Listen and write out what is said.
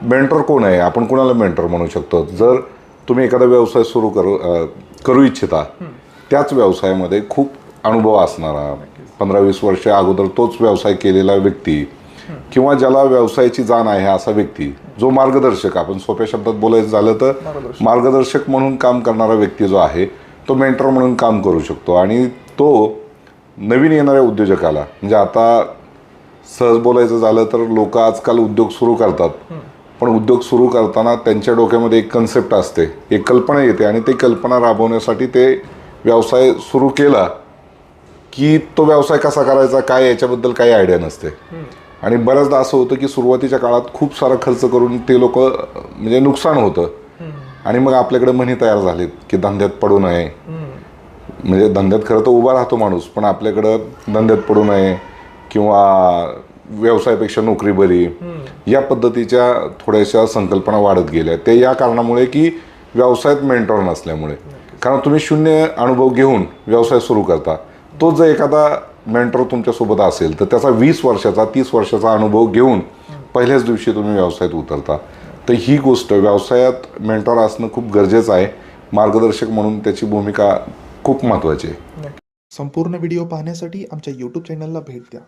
Mentor कोण आहे, आपण कोणाला मेंटर म्हणू शकतो? जर तुम्ही एखादा व्यवसाय सुरू करू इच्छिता, त्याच व्यवसायामध्ये खूप अनुभव असणारा 15-20 वर्ष अगोदर तोच व्यवसाय केलेला व्यक्ती किंवा ज्याला व्यवसायाची जाण आहे असा व्यक्ती, जो मार्गदर्शक, आपण सोप्या शब्दात बोलायचं झालं तर मार्गदर्शक म्हणून काम करणारा व्यक्ती जो आहे तो मेंटर म्हणून काम करू शकतो. आणि तो नवीन येणाऱ्या उद्योजकाला, म्हणजे आता सहज बोलायचं झालं तर लोक आजकाल उद्योग सुरू करतात, पण उद्योग सुरू करताना त्यांच्या डोक्यामध्ये एक कन्सेप्ट असते, एक कल्पना येते आणि ती कल्पना राबवण्यासाठी ते व्यवसाय सुरू केला की तो व्यवसाय कसा करायचा काय याच्याबद्दल काही आयडिया नसते. आणि बऱ्याचदा असं होतं की सुरुवातीच्या काळात खूप सारा खर्च करून ते लोक म्हणजे नुकसान होतं. आणि मग आपल्याकडे म्हणी तयार झालीत की धंद्यात पडू नये, म्हणजे धंद्यात खरं तर उभा राहतो माणूस, पण आपल्याकडं धंद्यात पडू नये किंवा व्यवसायापेक्षा नोकरी बरी, या पद्धतीच्या थोड्याशा संकल्पना वाढत गेल्या. ते या कारणामुळे की व्यवसायात मेंटॉर नसल्यामुळे. कारण तुम्ही शून्य अनुभव घेऊन व्यवसाय सुरू करता, तो जर एखादा मेंटॉर तुमच्यासोबत असेल तर त्याचा 20 वर्षाचा 30 वर्षाचा अनुभव घेऊन पहिल्याच दिवशी तुम्ही व्यवसायात उतरता. तर ही गोष्ट व्यवसायात मेंटॉर असणं खूप गरजेचं आहे. मार्गदर्शक म्हणून त्याची भूमिका खूप महत्त्वाची आहे. संपूर्ण व्हिडिओ पाहण्यासाठी आमच्या यूट्यूब चॅनलला भेट द्या.